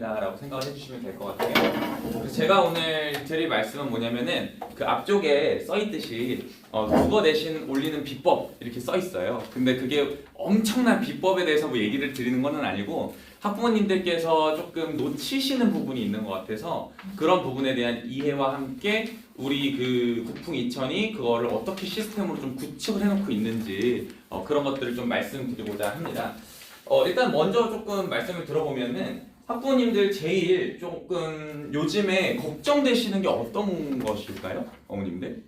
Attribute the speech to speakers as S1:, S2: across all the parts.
S1: 상황이다라고 생각을 해주시면 될 것 같아요. 그래서 제가 오늘 드릴 말씀은 뭐냐면은 그 앞쪽에 써 있듯이 국어 대신 올리는 비법 이렇게 써 있어요. 근데 그게 엄청난 비법에 대해서 뭐 얘기를 드리는 건 아니고 학부모님들께서 조금 놓치시는 부분이 있는 것 같아서 그런 부분에 대한 이해와 함께 우리 그 국풍 2000이 그거를 어떻게 시스템으로 좀 구축을 해놓고 있는지 그런 것들을 좀 말씀드리고자 합니다. 일단 먼저 조금 말씀을 들어보면은 학부모님들 제일 조금 요즘에 걱정되시는 게 어떤 것일까요? 어머님들?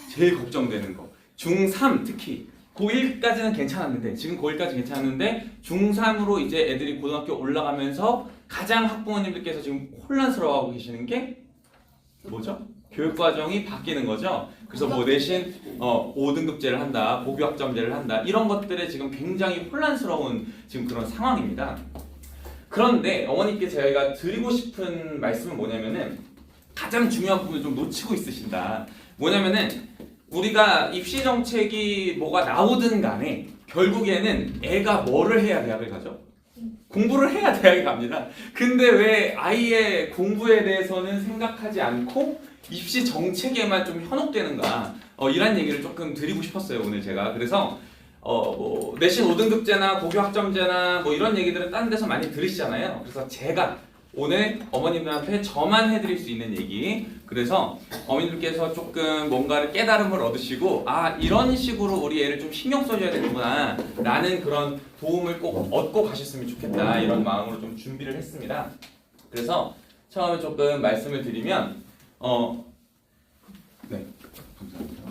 S1: 제일 걱정되는 거. 중3 특히. 고1까지는 괜찮았는데 지금 고1까지 괜찮았는데 중3으로 이제 애들이 고등학교 올라가면서 가장 학부모님들께서 지금 혼란스러워하고 계시는 게 뭐죠? 교육과정이 바뀌는 거죠. 그래서 뭐 대신 5등급제를 한다, 고교학점제를 한다 이런 것들에 지금 굉장히 혼란스러운 지금 그런 상황입니다. 그런데 어머니께 저희가 드리고 싶은 말씀은 뭐냐면은 가장 중요한 부분을 좀 놓치고 있으신다. 뭐냐면은 우리가 입시 정책이 뭐가 나오든 간에 결국에는 애가 뭐를 해야 대학을 가죠? 공부를 해야 대학에 갑니다. 근데 왜 아이의 공부에 대해서는 생각하지 않고 입시 정책에만 좀 현혹되는가? 이런 얘기를 조금 드리고 싶었어요 오늘 제가. 그래서 뭐 내신 5등급제나 고교학점제나 뭐 이런 얘기들은 다른 데서 많이 들으시잖아요. 그래서 제가 오늘 어머님들한테 저만 해드릴 수 있는 얘기. 그래서 어머님들께서 조금 뭔가를 깨달음을 얻으시고 이런 식으로 우리 애를 좀 신경 써줘야 되는구나 라는 그런 도움을 꼭 얻고 가셨으면 좋겠다 이런 마음으로 좀 준비를 했습니다. 그래서 처음에 조금 말씀을 드리면 네 감사합니다.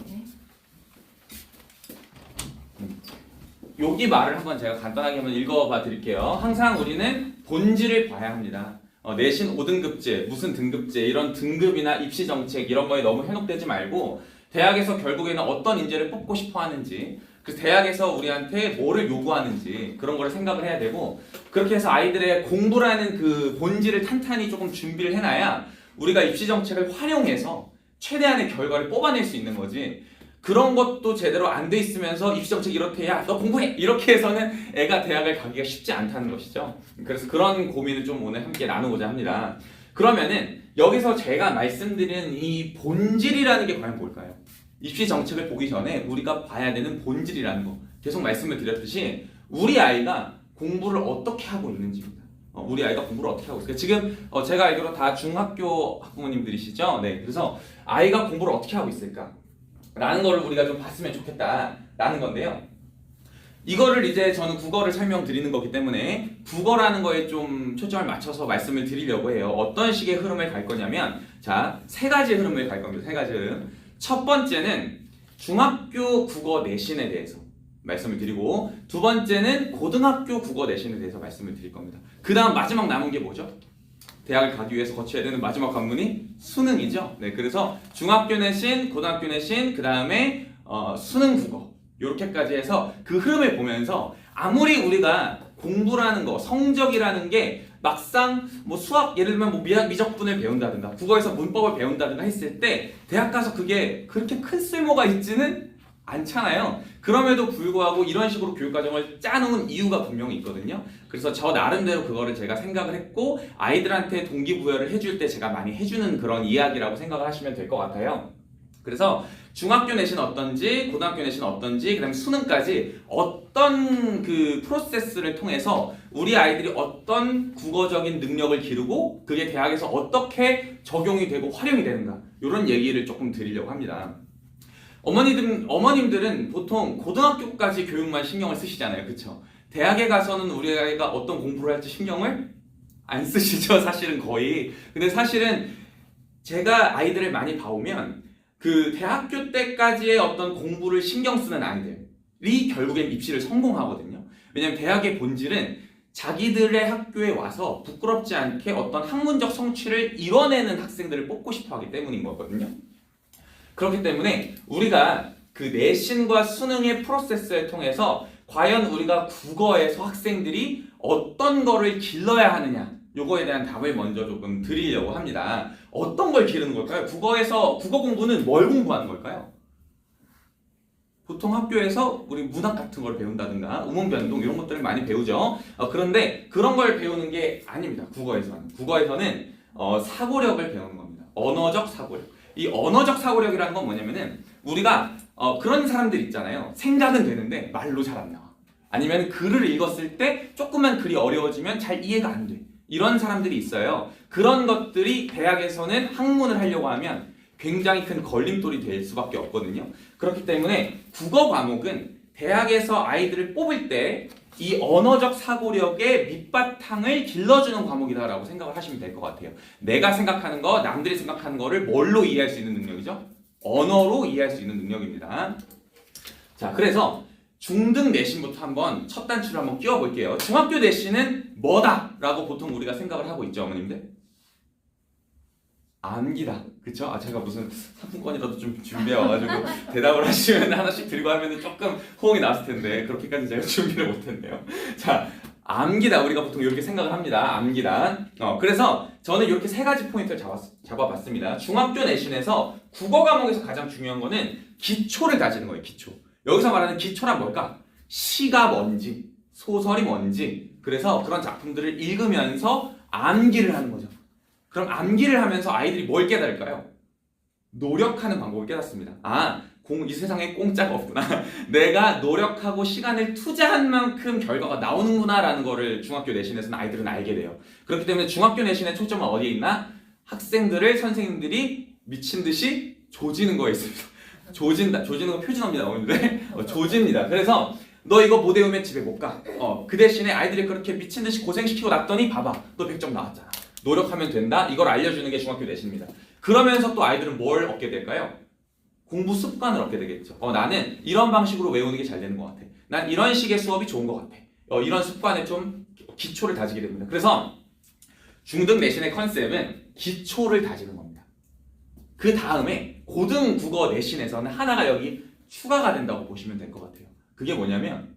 S1: 여기 말을 한번 제가 간단하게 한번 읽어봐 드릴게요. 항상 우리는 본질을 봐야 합니다. 내신 5등급제, 무슨 등급제 이런 등급이나 입시 정책 이런 거에 너무 현혹되지 말고 대학에서 결국에는 어떤 인재를 뽑고 싶어 하는지 그래서 대학에서 우리한테 뭐를 요구하는지 그런 거를 생각을 해야 되고 그렇게 해서 아이들의 공부라는 그 본질을 탄탄히 조금 준비를 해놔야 우리가 입시 정책을 활용해서 최대한의 결과를 뽑아낼 수 있는 거지 그런 것도 제대로 안 돼 있으면서 입시 정책 이렇게 야 너 공부해 이렇게 해서는 애가 대학을 가기가 쉽지 않다는 것이죠. 그래서 그런 고민을 좀 오늘 함께 나누고자 합니다. 그러면은 여기서 제가 말씀드리는 이 본질이라는 게 과연 뭘까요? 입시 정책을 보기 전에 우리가 봐야 되는 본질이라는 거 계속 말씀을 드렸듯이 우리 아이가 공부를 어떻게 하고 있는지입니다. 우리 아이가 공부를 어떻게 하고 있을까? 지금 제가 알기로 다 중학교 학부모님들이시죠? 네, 그래서 아이가 공부를 어떻게 하고 있을까? 라는 거를 우리가 좀 봤으면 좋겠다라는 건데요. 이거를 이제 저는 국어를 설명드리는 거기 때문에 국어라는 거에 좀 초점을 맞춰서 말씀을 드리려고 해요. 어떤 식의 흐름을 갈 거냐면 자, 세 가지 흐름을 갈 겁니다. 세 가지 흐름. 첫 번째는 중학교 국어 내신에 대해서 말씀을 드리고 두 번째는 고등학교 국어 내신에 대해서 말씀을 드릴 겁니다. 그 다음 마지막 남은 게 뭐죠? 대학을 가기 위해서 거쳐야 되는 마지막 관문이 수능이죠. 네, 그래서 중학교 내신, 고등학교 내신, 그 다음에 수능 국어 이렇게까지 해서 그 흐름을 보면서 아무리 우리가 공부라는 거, 성적이라는 게 막상 뭐 수학 예를 들면 뭐 미적분을 배운다든가 국어에서 문법을 배운다든가 했을 때 대학 가서 그게 그렇게 큰 쓸모가 있지는 않잖아요. 그럼에도 불구하고 이런 식으로 교육과정을 짜놓은 이유가 분명히 있거든요. 그래서 저 나름대로 그거를 제가 생각을 했고 아이들한테 동기부여를 해줄 때 제가 많이 해주는 그런 이야기라고 생각을 하시면 될 것 같아요. 그래서 중학교 내신 어떤지 고등학교 내신 어떤지 그 다음에 수능까지 어떤 그 프로세스를 통해서 우리 아이들이 어떤 국어적인 능력을 기르고 그게 대학에서 어떻게 적용이 되고 활용이 되는가 이런 얘기를 조금 드리려고 합니다. 어머님들은 보통 고등학교까지 교육만 신경을 쓰시잖아요. 그쵸? 대학에 가서는 우리 아이가 어떤 공부를 할지 신경을 안 쓰시죠. 사실은 거의. 근데 사실은 제가 아이들을 많이 봐오면 그 대학교 때까지의 어떤 공부를 신경 쓰는 아이들이 결국엔 입시를 성공하거든요. 왜냐면 대학의 본질은 자기들의 학교에 와서 부끄럽지 않게 어떤 학문적 성취를 이뤄내는 학생들을 뽑고 싶어 하기 때문인 거거든요. 그렇기 때문에 우리가 그 내신과 수능의 프로세스를 통해서 과연 우리가 국어에서 학생들이 어떤 거를 길러야 하느냐 요거에 대한 답을 먼저 조금 드리려고 합니다. 어떤 걸 기르는 걸까요? 국어에서 국어 공부는 뭘 공부하는 걸까요? 보통 학교에서 우리 문학 같은 걸 배운다든가 음운변동 이런 것들을 많이 배우죠. 그런데 그런 걸 배우는 게 아닙니다. 국어에서는 사고력을 배우는 겁니다. 언어적 사고력. 이 언어적 사고력이라는 건 뭐냐면은 우리가 그런 사람들 있잖아요. 생각은 되는데 말로 잘 안 나와. 아니면 글을 읽었을 때 조금만 글이 어려워지면 잘 이해가 안 돼. 이런 사람들이 있어요. 그런 것들이 대학에서는 학문을 하려고 하면 굉장히 큰 걸림돌이 될 수밖에 없거든요. 그렇기 때문에 국어 과목은 대학에서 아이들을 뽑을 때 이 언어적 사고력의 밑바탕을 길러주는 과목이다라고 생각을 하시면 될 것 같아요. 내가 생각하는 거, 남들이 생각하는 거를 뭘로 이해할 수 있는 능력이죠? 언어로 이해할 수 있는 능력입니다. 자, 그래서 중등 내신부터 한번 첫 단추를 한번 끼워볼게요. 중학교 내신은 뭐다? 라고 보통 우리가 생각을 하고 있죠, 어머님들? 암기다. 그쵸? 제가 무슨 상품권이라도 좀 준비해와가지고 대답을 하시면 하나씩 들고 하면 조금 호응이 나왔을 텐데 그렇게까지 제가 준비를 못했네요. 자, 암기다. 우리가 보통 이렇게 생각을 합니다. 암기다. 그래서 저는 이렇게 세 가지 포인트를 잡아봤습니다. 중학교 내신에서 국어 과목에서 가장 중요한 거는 기초를 다지는 거예요. 기초. 여기서 말하는 기초란 뭘까? 시가 뭔지, 소설이 뭔지, 그래서 그런 작품들을 읽으면서 암기를 하는 거죠. 그럼 암기를 하면서 아이들이 뭘 깨달을까요? 노력하는 방법을 깨닫습니다. 이 세상에 공짜가 없구나. 내가 노력하고 시간을 투자한 만큼 결과가 나오는구나 라는 거를 중학교 내신에서는 아이들은 알게 돼요. 그렇기 때문에 중학교 내신의 초점은 어디에 있나? 학생들을 선생님들이 미친 듯이 조지는 거에 있습니다. 조지는 거 표준어입니다. 어머니들. 조집니다. 그래서 너 이거 못 외우면 집에 못 가. 그 대신에 아이들이 그렇게 미친 듯이 고생시키고 났더니 봐봐. 너 100점 나왔잖아. 노력하면 된다. 이걸 알려주는 게 중학교 내신입니다. 그러면서 또 아이들은 뭘 얻게 될까요? 공부 습관을 얻게 되겠죠. 나는 이런 방식으로 외우는 게 잘 되는 것 같아. 난 이런 식의 수업이 좋은 것 같아. 이런 습관에 좀 기초를 다지게 됩니다. 그래서 중등 내신의 컨셉은 기초를 다지는 겁니다. 그 다음에 고등 국어 내신에서는 하나가 여기 추가가 된다고 보시면 될 것 같아요. 그게 뭐냐면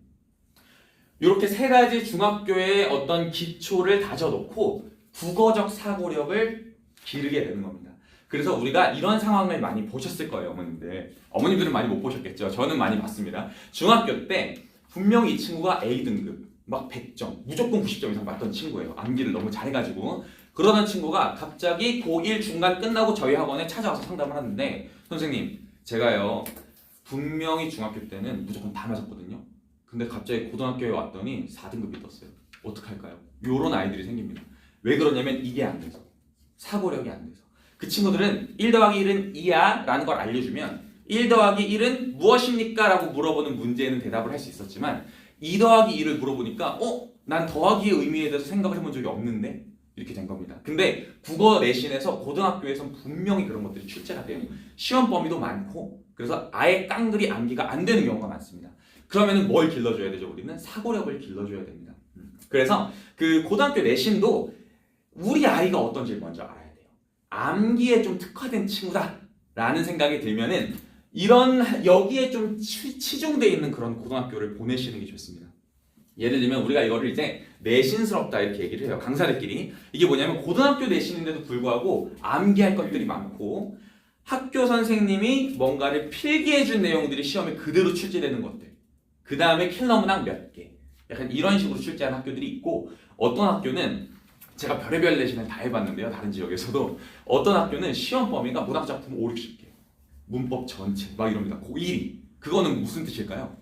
S1: 이렇게 세 가지 중학교의 어떤 기초를 다져놓고 국어적 사고력을 기르게 되는 겁니다. 그래서 우리가 이런 상황을 많이 보셨을 거예요, 어머님들. 어머님들은 많이 못 보셨겠죠. 저는 많이 봤습니다. 중학교 때 분명히 이 친구가 A등급, 막 100점, 무조건 90점 이상 맞던 친구예요. 암기를 너무 잘해가지고. 그러던 친구가 갑자기 고1 중간 끝나고 저희 학원에 찾아와서 상담을 하는데 선생님, 제가요 분명히 중학교 때는 무조건 다 맞았거든요. 근데 갑자기 고등학교에 왔더니 4등급이 떴어요. 어떡할까요? 요런 아이들이 생깁니다. 왜 그러냐면 이게 안 돼서. 사고력이 안 돼서. 그 친구들은 1 더하기 1은 2야 라는 걸 알려주면 1 더하기 1은 무엇입니까? 라고 물어보는 문제에는 대답을 할 수 있었지만 2 더하기 2를 물어보니까 난 더하기의 의미에 대해서 생각을 해본 적이 없는데 이렇게 된 겁니다. 근데 국어 내신에서 고등학교에선 분명히 그런 것들이 출제가 돼요. 시험 범위도 많고 그래서 아예 깡그리 암기가 안 되는 경우가 많습니다. 그러면은 뭘 길러줘야 되죠? 우리는 사고력을 길러줘야 됩니다. 그래서 그 고등학교 내신도 우리 아이가 어떤지 먼저 알아야 돼요. 암기에 좀 특화된 친구다 라는 생각이 들면은 여기에 좀 치중되어 있는 그런 고등학교를 보내시는 게 좋습니다. 예를 들면 우리가 이거를 이제 내신스럽다 이렇게 얘기를 해요. 강사들끼리. 이게 뭐냐면 고등학교 내신인데도 불구하고 암기할 것들이 많고 학교 선생님이 뭔가를 필기해준 내용들이 시험에 그대로 출제되는 것들. 그 다음에 킬러문항 몇 개. 약간 이런 식으로 출제하는 학교들이 있고 어떤 학교는 제가 별의별 내신을 다 해봤는데요. 다른 지역에서도 어떤 학교는 시험 범위가 문학작품 5, 60개. 문법 전체 막 이럽니다. 고1위. 그거는 무슨 뜻일까요?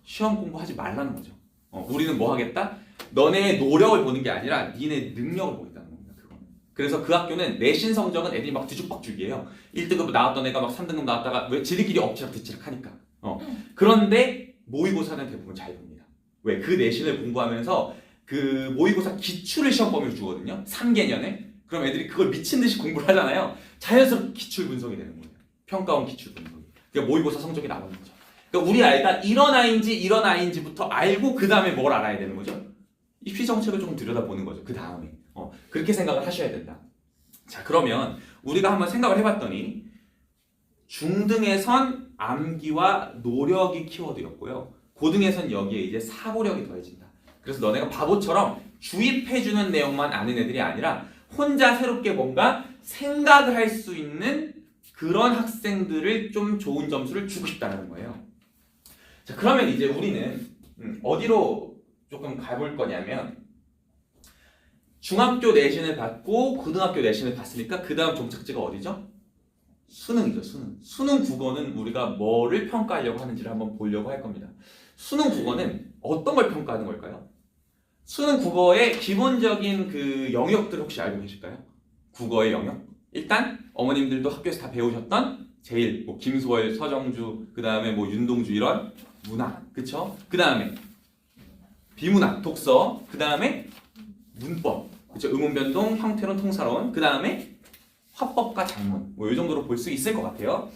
S1: 시험 공부하지 말라는 거죠. 우리는 뭐 하겠다? 너네의 노력을 보는 게 아니라 니네 능력을 보겠다는 겁니다. 그거는. 그래서 그 학교는 내신 성적은 애들이 막 뒤죽박죽이에요. 1등급 나왔던 애가 막 3등급 나왔다가 왜 지들끼리 엎치락뒤치락 하니까. 그런데 모의고사는 대부분 잘 봅니다. 왜? 그 내신을 공부하면서 그 모의고사 기출을 시험 범위로 주거든요. 3개년에. 그럼 애들이 그걸 미친 듯이 공부를 하잖아요. 자연스럽게 기출 분석이 되는 거예요. 평가원 기출 분석이. 그러니까 모의고사 성적이 나오는 거죠. 그러니까 우리 아이가 이런 아이인지부터 알고 그 다음에 뭘 알아야 되는 거죠? 입시 정책을 조금 들여다보는 거죠. 그 다음에. 그렇게 생각을 하셔야 된다. 자, 그러면 우리가 한번 생각을 해봤더니 중등에선 암기와 노력이 키워드였고요. 고등에선 여기에 이제 사고력이 더해진다. 그래서 너네가 바보처럼 주입해주는 내용만 아는 애들이 아니라 혼자 새롭게 뭔가 생각을 할 수 있는 그런 학생들을 좀 좋은 점수를 주고 싶다는 거예요. 자, 그러면 이제 우리는 어디로 조금 가볼 거냐면 중학교 내신을 받고 고등학교 내신을 봤으니까 그 다음 종착지가 어디죠? 수능이죠, 수능. 수능 국어는 우리가 뭐를 평가하려고 하는지를 한번 보려고 할 겁니다. 수능 국어는 어떤 걸 평가하는 걸까요? 수능 국어의 기본적인 그 영역들 혹시 알고 계실까요? 국어의 영역? 일단 어머님들도 학교에서 다 배우셨던 제일 뭐 김소월, 서정주, 그 다음에 뭐 윤동주 이런 문학, 그쵸? 그 다음에 비문학, 독서, 그 다음에 문법, 그쵸? 음운변동, 형태론, 통사론, 그 다음에 화법과 작문, 뭐 이 정도로 볼 수 있을 것 같아요.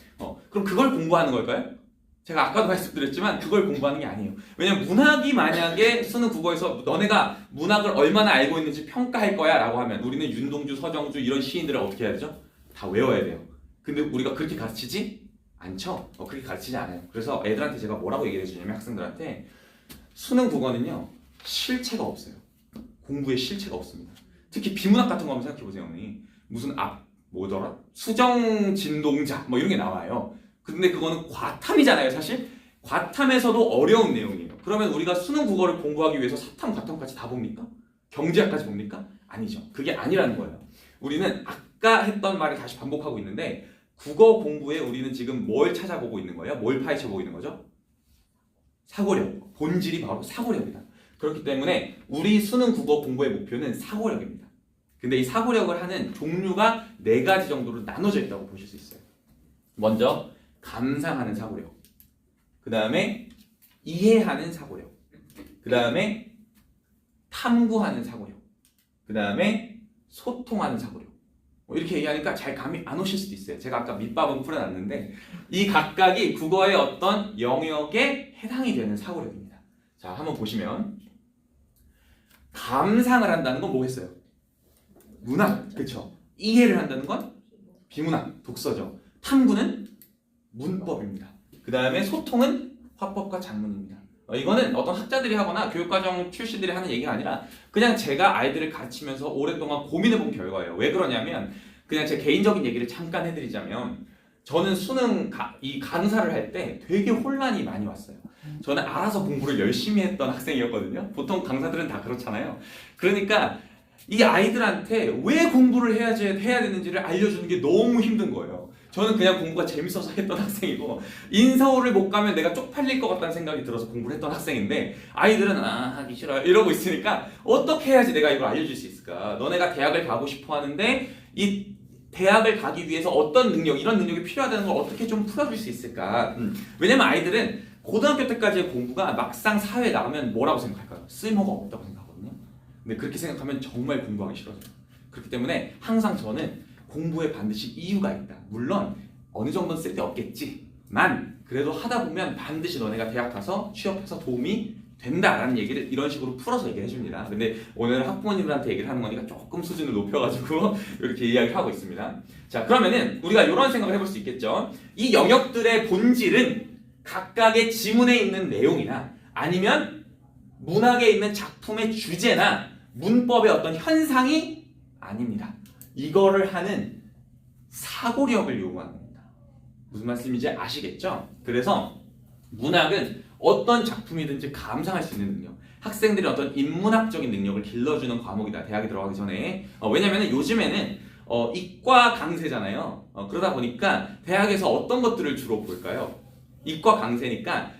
S1: 그럼 그걸 공부하는 걸까요? 제가 아까도 말씀드렸지만 그걸 공부하는 게 아니에요. 왜냐면 문학이 만약에 수능 국어에서 너네가 문학을 얼마나 알고 있는지 평가할 거야 라고 하면 우리는 윤동주, 서정주 이런 시인들을 어떻게 해야 되죠? 다 외워야 돼요. 근데 우리가 그렇게 가르치지 않죠? 그렇게 가르치지 않아요. 그래서 애들한테 제가 뭐라고 얘기를 해주냐면 학생들한테 수능 국어는요 실체가 없어요. 공부에 실체가 없습니다. 특히 비문학 같은 거 한번 생각해보세요. 무슨 뭐더라? 수정진동작 뭐 이런 게 나와요. 근데 그거는 과탐이잖아요, 사실. 과탐에서도 어려운 내용이에요. 그러면 우리가 수능 국어를 공부하기 위해서 사탐, 과탐까지 다 봅니까? 경제학까지 봅니까? 아니죠. 그게 아니라는 거예요. 우리는 아까 했던 말을 다시 반복하고 있는데 국어 공부에 우리는 지금 뭘 찾아보고 있는 거예요? 뭘 파헤쳐보고 있는 거죠? 사고력. 본질이 바로 사고력이다. 그렇기 때문에 우리 수능 국어 공부의 목표는 사고력입니다. 근데 이 사고력을 하는 종류가 4가지 정도로 나눠져 있다고 보실 수 있어요. 먼저 감상하는 사고력, 그 다음에 이해하는 사고력, 그 다음에 탐구하는 사고력, 그 다음에 소통하는 사고력. 이렇게 얘기하니까 잘 감이 안 오실 수도 있어요. 제가 아까 밑밥은 풀어놨는데 이 각각이 국어의 어떤 영역에 해당이 되는 사고력입니다. 자, 한번 보시면 감상을 한다는 건 뭐겠어요? 문학, 그쵸? 이해를 한다는 건 비문학, 독서죠. 탐구는 문법입니다. 그 다음에 소통은 화법과 작문입니다. 이거는 어떤 학자들이 하거나 교육과정 출신들이 하는 얘기가 아니라 그냥 제가 아이들을 가르치면서 오랫동안 고민해본 결과예요. 왜 그러냐면 그냥 제 개인적인 얘기를 잠깐 해드리자면 저는 수능 이 강사를 할 때 되게 혼란이 많이 왔어요. 저는 알아서 공부를 열심히 했던 학생이었거든요. 보통 강사들은 다 그렇잖아요. 그러니까 이 아이들한테 왜 공부를 해야 되는지를 알려주는 게 너무 힘든 거예요. 저는 그냥 공부가 재밌어서 했던 학생이고 인서울을 못 가면 내가 쪽팔릴 것 같다는 생각이 들어서 공부를 했던 학생인데 아이들은 하기 싫어요 이러고 있으니까 어떻게 해야지 내가 이걸 알려줄 수 있을까? 너네가 대학을 가고 싶어 하는데 이 대학을 가기 위해서 어떤 능력, 이런 능력이 필요하다는 걸 어떻게 좀 풀어줄 수 있을까? 왜냐면 아이들은 고등학교 때까지의 공부가 막상 사회에 나가면 뭐라고 생각할까요? 쓸모가 없다고 생각하거든요. 근데 그렇게 생각하면 정말 공부하기 싫어져요. 그렇기 때문에 항상 저는 공부에 반드시 이유가 있다. 물론 어느 정도는 쓸데없겠지만 그래도 하다 보면 반드시 너네가 대학 가서 취업해서 도움이 된다라는 얘기를 이런 식으로 풀어서 얘기를 해줍니다. 근데 오늘 학부모님들한테 얘기를 하는 거니까 조금 수준을 높여가지고 이렇게 이야기를 하고 있습니다. 자, 그러면은 우리가 이런 생각을 해볼 수 있겠죠. 이 영역들의 본질은 각각의 지문에 있는 내용이나 아니면 문학에 있는 작품의 주제나 문법의 어떤 현상이 아닙니다. 이거를 하는 사고력을 요구하는 겁니다. 무슨 말씀인지 아시겠죠? 그래서 문학은 어떤 작품이든지 감상할 수 있는 능력, 학생들이 어떤 인문학적인 능력을 길러주는 과목이다. 대학에 들어가기 전에. 왜냐면 요즘에는 이과 강세잖아요. 그러다 보니까 대학에서 어떤 것들을 주로 볼까요? 이과 강세니까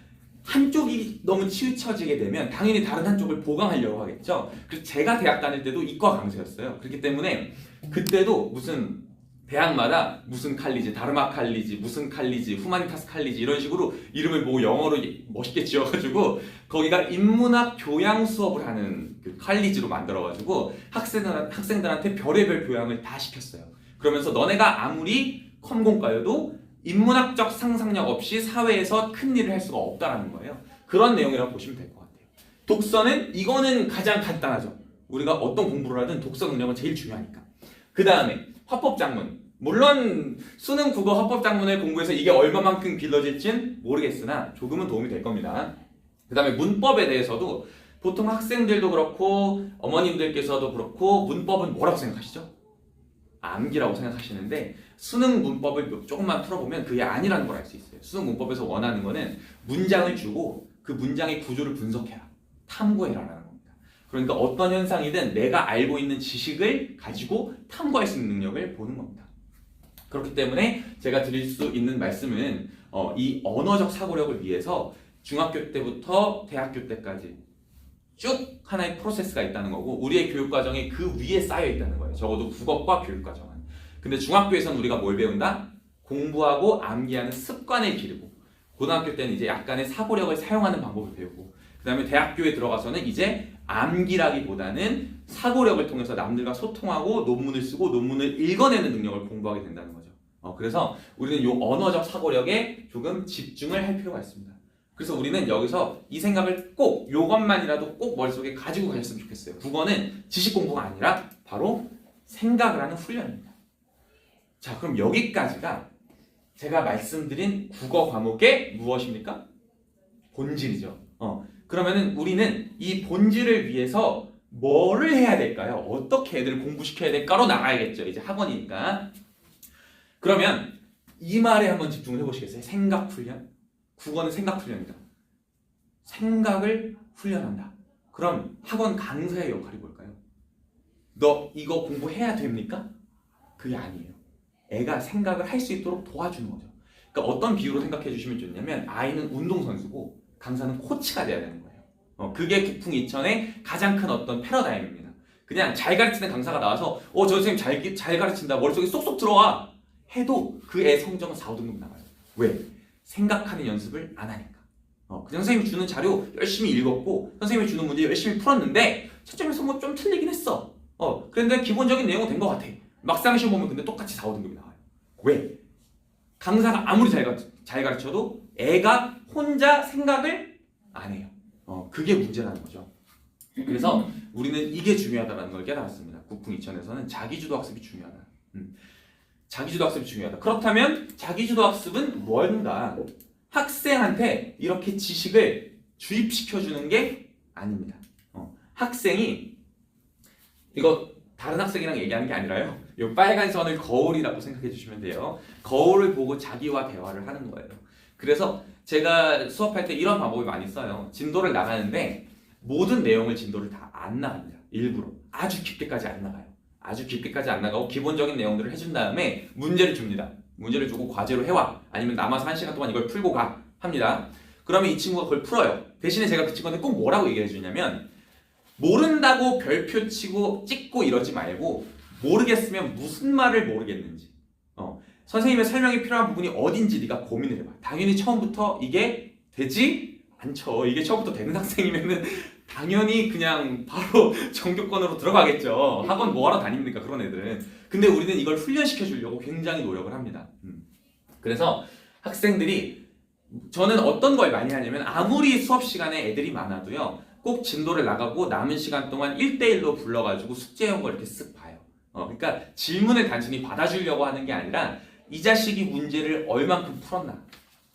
S1: 한쪽이 너무 치우쳐지게 되면 당연히 다른 한쪽을 보강하려고 하겠죠. 그래서 제가 대학 다닐 때도 이과 강세였어요. 그렇기 때문에 그때도 무슨 대학마다 무슨 칼리지, 다르마 칼리지, 무슨 칼리지, 후마니타스 칼리지 이런 식으로 이름을 뭐 영어로 멋있게 지어가지고 거기가 인문학 교양 수업을 하는 그 칼리지로 만들어가지고 학생들한테 별의별 교양을 다 시켰어요. 그러면서 너네가 아무리 컴공과여도 인문학적 상상력 없이 사회에서 큰 일을 할 수가 없다라는 거예요. 그런 내용이라고 보시면 될 것 같아요. 독서는 이거는 가장 간단하죠. 우리가 어떤 공부를 하든 독서 능력은 제일 중요하니까. 그 다음에 화법작문. 물론 수능 국어 화법작문을 공부해서 이게 얼마만큼 길러질진 모르겠으나 조금은 도움이 될 겁니다. 그 다음에 문법에 대해서도 보통 학생들도 그렇고 어머님들께서도 그렇고 문법은 뭐라고 생각하시죠? 암기라고 생각하시는데 수능 문법을 조금만 풀어보면 그게 아니라는 걸 알 수 있어요. 수능 문법에서 원하는 거는 문장을 주고 그 문장의 구조를 분석해라, 탐구해라라는 겁니다. 그러니까 어떤 현상이든 내가 알고 있는 지식을 가지고 탐구할 수 있는 능력을 보는 겁니다. 그렇기 때문에 제가 드릴 수 있는 말씀은 이 언어적 사고력을 위해서 중학교 때부터 대학교 때까지 쭉 하나의 프로세스가 있다는 거고 우리의 교육과정이 그 위에 쌓여 있다는 거예요. 적어도 국어과 교육과정은. 근데 중학교에서는 우리가 뭘 배운다? 공부하고 암기하는 습관을 기르고 고등학교 때는 이제 약간의 사고력을 사용하는 방법을 배우고 그 다음에 대학교에 들어가서는 이제 암기라기보다는 사고력을 통해서 남들과 소통하고 논문을 쓰고 논문을 읽어내는 능력을 공부하게 된다는 거죠. 그래서 우리는 이 언어적 사고력에 조금 집중을 할 필요가 있습니다. 그래서 우리는 여기서 이 생각을 꼭 이것만이라도 꼭 머릿속에 가지고 가셨으면 좋겠어요. 국어는 지식 공부가 아니라 바로 생각을 하는 훈련입니다. 자, 그럼 여기까지가 제가 말씀드린 국어 과목의 무엇입니까? 본질이죠. 그러면은 우리는 이 본질을 위해서 뭐를 해야 될까요? 어떻게 애들을 공부시켜야 될까로 나가야겠죠. 이제 학원이니까. 그러면 이 말에 한번 집중을 해보시겠어요? 생각 훈련? 국어는 생각 훈련이다. 생각을 훈련한다. 그럼 학원 강사의 역할이 뭘까요? 너 이거 공부해야 됩니까? 그게 아니에요. 애가 생각을 할 수 있도록 도와주는 거죠. 그러니까 어떤 비유로 생각해 주시면 좋냐면 아이는 운동선수고 강사는 코치가 돼야 되는 거예요. 그게 국풍 이천의 가장 큰 어떤 패러다임입니다. 그냥 잘 가르치는 강사가 나와서 저 선생님 잘 가르친다. 머릿속에 쏙쏙 들어와. 해도 그 애 성적은 4, 5등급 나가요. 왜? 생각하는 연습을 안 하니까. 그냥 선생님이 주는 자료 열심히 읽었고 선생님이 주는 문제 열심히 풀었는데 채점에서 뭐 좀 틀리긴 했어. 그런데 기본적인 내용은 된 것 같아. 막상 시험 보면 근데 똑같이 4, 5등급이 나와요. 왜? 강사가 아무리 잘 가르쳐도 애가 혼자 생각을 안 해요. 그게 문제라는 거죠. 그래서 우리는 이게 중요하다는 걸 깨달았습니다. 국풍 이천에서는 자기주도 학습이 중요하다. 자기주도 학습이 중요하다. 그렇다면 자기주도 학습은 뭔가? 학생한테 이렇게 지식을 주입시켜주는 게 아닙니다. 학생이 이거 다른 학생이랑 얘기하는 게 아니라요. 이 빨간 선을 거울이라고 생각해 주시면 돼요. 거울을 보고 자기와 대화를 하는 거예요. 그래서 제가 수업할 때 이런 방법을 많이 써요. 진도를 나가는데 모든 내용을 진도를 다 안 나갑니다. 일부러. 아주 깊게까지 안 나가요. 아주 깊게까지 안 나가고 기본적인 내용들을 해준 다음에 문제를 줍니다. 문제를 주고 과제로 해와. 아니면 남아서 1시간 동안 이걸 풀고 가. 합니다. 그러면 이 친구가 그걸 풀어요. 대신에 제가 그 친구한테 꼭 뭐라고 얘기해 주냐면 모른다고 별표 치고 찍고 이러지 말고 모르겠으면 무슨 말을 모르겠는지 선생님의 설명이 필요한 부분이 어딘지 네가 고민을 해봐. 당연히 처음부터 이게 되지 않죠. 이게 처음부터 되는 학생이면은 당연히 그냥 바로 정규권으로 들어가겠죠. 학원 뭐하러 다닙니까 그런 애들은. 근데 우리는 이걸 훈련시켜 주려고 굉장히 노력을 합니다. 그래서 학생들이 저는 어떤 걸 많이 하냐면 아무리 수업 시간에 애들이 많아도요 꼭 진도를 나가고 남은 시간 동안 1대1로 불러가지고 숙제해온 걸 이렇게 쓱 봐요. 그러니까 질문을 단순히 받아주려고 하는 게 아니라 이 자식이 문제를 얼만큼 풀었나,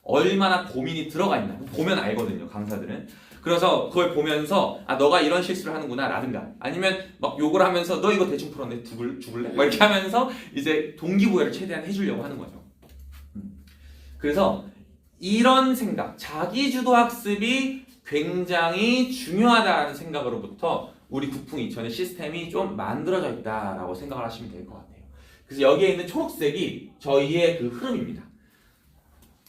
S1: 얼마나 고민이 들어가 있나 보면 알거든요, 강사들은. 그래서 그걸 보면서 너가 이런 실수를 하는구나 라든가 아니면 막 욕을 하면서 너 이거 대충 풀었네 죽을래? 막 이렇게 하면서 이제 동기부여를 최대한 해주려고 하는 거죠. 그래서 이런 생각, 자기주도 학습이 굉장히 중요하다는 생각으로부터 우리 국풍 이천의 시스템이 좀 만들어져 있다라고 생각을 하시면 될 것 같아요. 그래서 여기에 있는 초록색이 저희의 그 흐름입니다.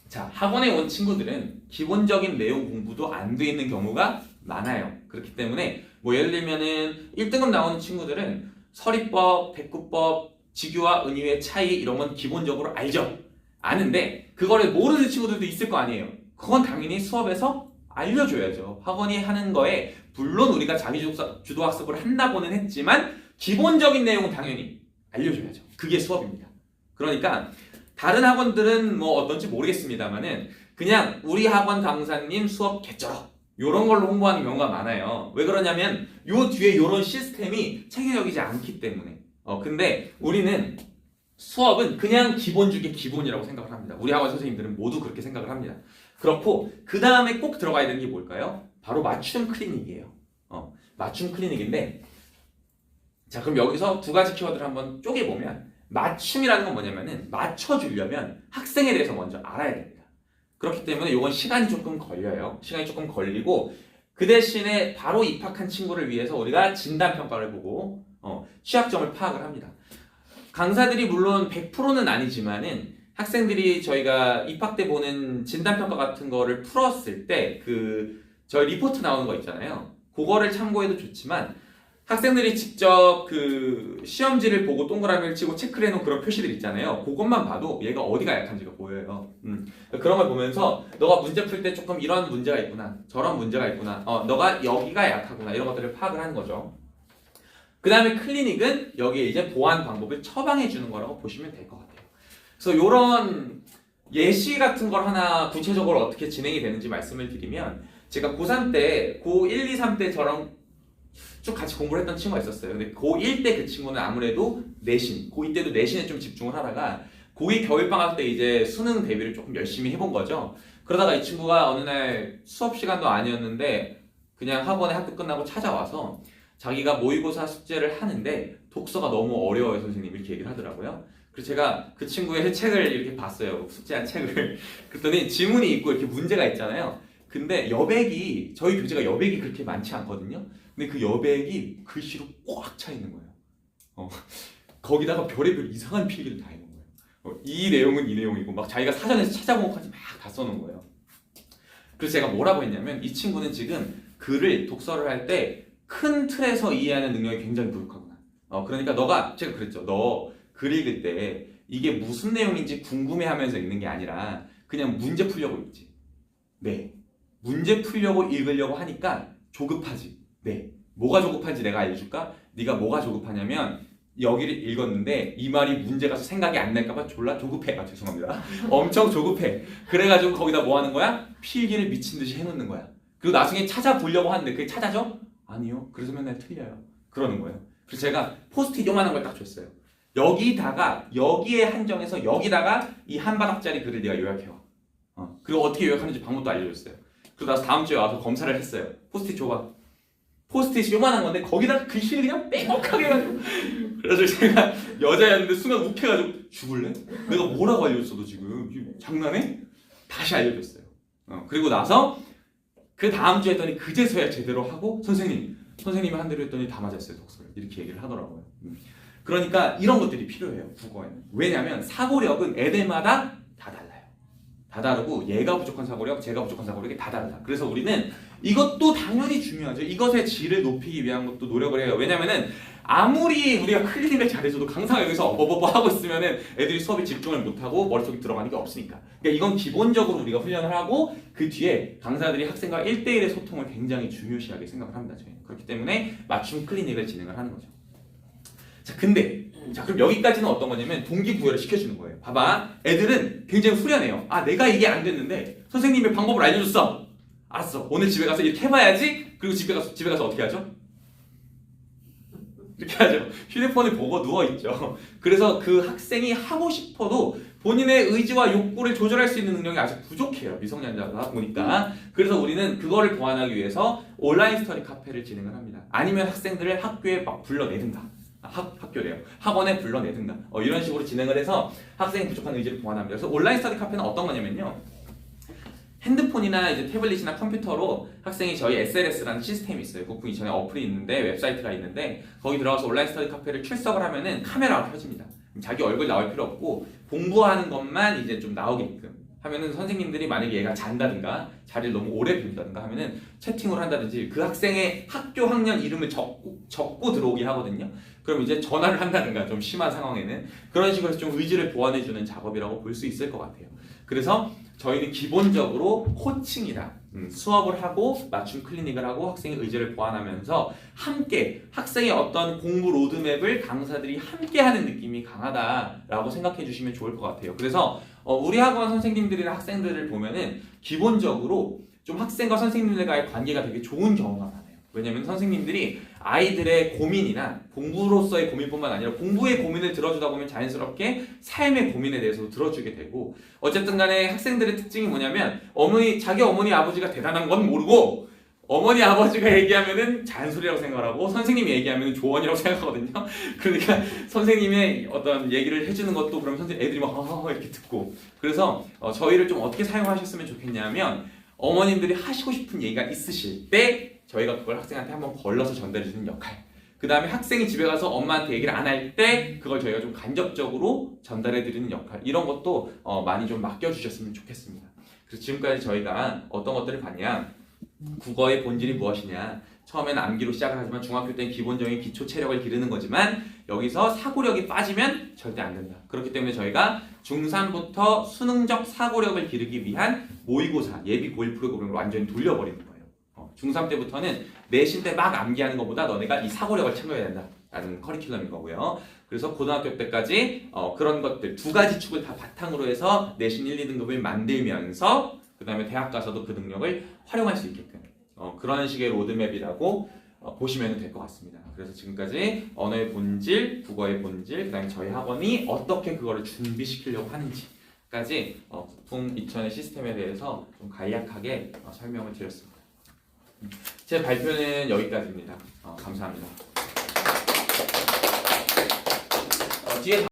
S1: 자, 학원에 온 친구들은 기본적인 내용 공부도 안 돼 있는 경우가 많아요. 그렇기 때문에 뭐 예를 들면은 1등급 나오는 친구들은 서리법, 백구법, 직유와 은유의 차이 이런 건 기본적으로 알죠. 아는데 그거를 모르는 친구들도 있을 거 아니에요. 그건 당연히 수업에서 알려줘야죠. 학원이 하는 거에 물론 우리가 자기주도 학습을 한다고는 했지만 기본적인 내용은 당연히 알려줘야죠. 그게 수업입니다. 그러니까 다른 학원들은 뭐 어떤지 모르겠습니다만은 그냥 우리 학원 강사님 수업 개쩔어 이런 걸로 홍보하는 경우가 많아요. 왜 그러냐면 요 뒤에 이런 시스템이 체계적이지 않기 때문에. 근데 우리는 수업은 그냥 기본 중에 기본이라고 생각을 합니다. 우리 학원 선생님들은 모두 그렇게 생각을 합니다. 그렇고 그 다음에 꼭 들어가야 되는 게 뭘까요? 바로 맞춤 클리닉이에요. 맞춤 클리닉인데 자 그럼 여기서 두 가지 키워드를 한번 쪼개보면 맞춤이라는 건 뭐냐면은 맞춰주려면 학생에 대해서 먼저 알아야 됩니다. 그렇기 때문에 이건 시간이 조금 걸려요. 시간이 조금 걸리고 그 대신에 바로 입학한 친구를 위해서 우리가 진단평가를 보고 취약점을 파악을 합니다. 강사들이 물론 100%는 아니지만은 학생들이 저희가 입학 때 보는 진단평가 같은 거를 풀었을 때 저희 리포트 나오는 거 있잖아요. 그거를 참고해도 좋지만 학생들이 직접 그 시험지를 보고 동그라미를 치고 체크를 해놓은 그런 표시들 있잖아요. 그것만 봐도 얘가 어디가 약한지가 보여요. 그런 걸 보면서 너가 문제 풀 때 조금 이런 문제가 있구나, 저런 문제가 있구나, 너가 여기가 약하구나, 이런 것들을 파악을 하는 거죠. 그 다음에 클리닉은 여기에 이제 보완 방법을 처방해 주는 거라고 보시면 될 것 같아요. 그래서 이런 예시 같은 걸 하나 구체적으로 어떻게 진행이 되는지 말씀을 드리면, 제가 고3 때, 고1, 2, 3 때 저랑 쭉 같이 공부를 했던 친구가 있었어요. 근데 고1 때 그 친구는 아무래도 내신, 고2 때도 내신에 좀 집중을 하다가 고2 겨울방학 때 이제 수능 대비를 조금 열심히 해본 거죠. 그러다가 이 친구가 어느 날 수업 시간도 아니었는데 그냥 학원에 학교 끝나고 찾아와서 자기가 모의고사 숙제를 하는데 독서가 너무 어려워요, 선생님. 이렇게 얘기를 하더라고요. 그래서 제가 그 친구의 책을 이렇게 봤어요. 숙제한 책을. 그랬더니 지문이 있고 이렇게 문제가 있잖아요. 근데 여백이, 저희 교재가 여백이 그렇게 많지 않거든요. 근데 그 여백이 글씨로 꽉 차 있는 거예요. 거기다가 별의별 이상한 필기를 다 해놓은 거예요. 이 내용은 이 내용이고 막 자기가 사전에서 찾아본 것까지 막 다 써놓은 거예요. 그래서 제가 뭐라고 했냐면, 이 친구는 지금 글을 독서를 할 때 큰 틀에서 이해하는 능력이 굉장히 부족하구나. 그러니까 제가 그랬죠. 너 글 읽을 때 이게 무슨 내용인지 궁금해하면서 읽는 게 아니라 그냥 문제 풀려고 읽지. 네. 문제 풀려고 읽으려고 하니까 조급하지. 네. 뭐가 조급한지 내가 알려줄까? 네가 뭐가 조급하냐면, 여기를 읽었는데 이 말이 문제 가서 생각이 안 날까봐 졸라 조급해. 죄송합니다. 엄청 조급해. 그래가지고 거기다 뭐 하는 거야? 필기를 미친 듯이 해놓는 거야. 그리고 나중에 찾아보려고 하는데 그게 찾아져? 아니요. 그래서 맨날 틀려요. 그러는 거예요. 그래서 제가 포스트잇 요만한 걸 딱 줬어요. 여기에 한정해서 여기다가 이 한 바닥짜리 글을 내가 요약해와. 그리고 어떻게 요약하는지 방법도 알려줬어요. 그리고 나서 다음 주에 와서 검사를 했어요. 포스트잇 줘봐. 포스트잇이 요만한 건데 거기다가 글씨를 그냥 빼곡하게 해가지고. 그래서 제가 여자였는데 순간 욱해가지고, 죽을래? 내가 뭐라고 알려줬어 너 지금? 장난해? 다시 알려줬어요. 그리고 나서 그 다음 주에 했더니 그제서야 제대로 하고, 선생님이 한 대로 했더니 다 맞았어요, 독서를. 이렇게 얘기를 하더라고요. 그러니까 이런 것들이 필요해요, 국어에는. 왜냐하면 사고력은 애들마다 다 달라요. 다 다르고 얘가 부족한 사고력, 제가 부족한 사고력이 다 다르다. 그래서 우리는 이것도 당연히 중요하죠. 이것의 질을 높이기 위한 것도 노력을 해요. 왜냐면은 아무리 우리가 클리닉을 잘해줘도 강사가 여기서 어버버버 하고 있으면은 애들이 수업에 집중을 못하고 머릿속에 들어가는 게 없으니까. 그러니까 이건 기본적으로 우리가 훈련을 하고, 그 뒤에 강사들이 학생과 1대1의 소통을 굉장히 중요시하게 생각을 합니다, 저희는. 그렇기 때문에 맞춤 클리닉을 진행을 하는 거죠. 그럼 여기까지는 어떤 거냐면 동기부여를 시켜주는 거예요. 봐봐, 애들은 굉장히 후련해요. 내가 이게 안 됐는데 선생님이 방법을 알려줬어. 알았어, 오늘 집에 가서 이렇게 해봐야지. 그리고 집에 가서 어떻게 하죠? 이렇게 하죠. 휴대폰을 보고 누워있죠. 그래서 그 학생이 하고 싶어도 본인의 의지와 욕구를 조절할 수 있는 능력이 아직 부족해요, 미성년자다 보니까. 그래서 우리는 그거를 보완하기 위해서 온라인 스터디 카페를 진행을 합니다. 아니면 학생들을 학교에 막 불러내든가, 학교래요. 학원에 불러내든가, 이런 식으로 진행을 해서 학생이 부족한 의지를 보완합니다. 그래서 온라인 스터디 카페는 어떤 거냐면요, 핸드폰이나 이제 태블릿이나 컴퓨터로 학생이 저희 SLS라는 시스템이 있어요. 고풍 이전에 어플이 있는데, 웹사이트가 있는데, 거기 들어가서 온라인 스터디 카페를 출석을 하면은 카메라가 켜집니다. 자기 얼굴 나올 필요 없고 공부하는 것만 이제 좀 나오게끔 하면은, 선생님들이 만약에 얘가 잔다든가 자리를 너무 오래 비운다든가 하면은 채팅을 한다든지 그 학생의 학교 학년 이름을 적고 들어오게 하거든요. 그럼 이제 전화를 한다든가, 좀 심한 상황에는 그런 식으로 해서 좀 의지를 보완해주는 작업이라고 볼 수 있을 것 같아요. 그래서 저희는 기본적으로 코칭이다. 수업을 하고 맞춤 클리닉을 하고 학생의 의지를 보완하면서 함께 학생의 어떤 공부 로드맵을 강사들이 함께 하는 느낌이 강하다라고 생각해 주시면 좋을 것 같아요. 그래서 우리 학원 선생님들이나 학생들을 보면은 기본적으로 좀 학생과 선생님들과의 관계가 되게 좋은 경우가 많아요. 왜냐면 선생님들이 아이들의 고민이나 공부로서의 고민뿐만 아니라 공부의 고민을 들어주다 보면 자연스럽게 삶의 고민에 대해서도 들어주게 되고, 어쨌든 간에 학생들의 특징이 뭐냐면 자기 어머니 아버지가 대단한 건 모르고 어머니 아버지가 얘기하면은 잔소리라고 생각하고 선생님이 얘기하면은 조언이라고 생각하거든요. 그러니까 선생님의 어떤 얘기를 해주는 것도 그럼 애들이 막 하하 이렇게 듣고 그래서 저희를 좀 어떻게 사용하셨으면 좋겠냐면 어머님들이 하시고 싶은 얘기가 있으실 때 저희가 그걸 학생한테 한번 걸러서 전달해주는 역할. 그 다음에 학생이 집에 가서 엄마한테 얘기를 안 할 때 그걸 저희가 좀 간접적으로 전달해드리는 역할. 이런 것도 많이 좀 맡겨주셨으면 좋겠습니다. 그래서 지금까지 저희가 어떤 것들을 봤냐. 국어의 본질이 무엇이냐. 처음에는 암기로 시작을 하지만 중학교 때는 기본적인 기초 체력을 기르는 거지만 여기서 사고력이 빠지면 절대 안 된다. 그렇기 때문에 저희가 중3부터 수능적 사고력을 기르기 위한 모의고사, 예비 고일 프로그램을 완전히 돌려버리는 거예요. 중3 때부터는 내신 때 막 암기하는 것보다 너네가 이 사고력을 챙겨야 된다라는 커리큘럼인 거고요. 그래서 고등학교 때까지 그런 것들 두 가지 축을 다 바탕으로 해서 내신 1, 2등급을 만들면서 그 다음에 대학 가서도 그 능력을 활용할 수 있게끔 그런 식의 로드맵이라고 보시면 될 것 같습니다. 그래서 지금까지 언어의 본질, 국어의 본질, 그 다음에 저희 학원이 어떻게 그거를 준비시키려고 하는지까지 국풍 2000의 시스템에 대해서 좀 간략하게 설명을 드렸습니다. 제 발표는 여기까지입니다. 감사합니다. 뒤에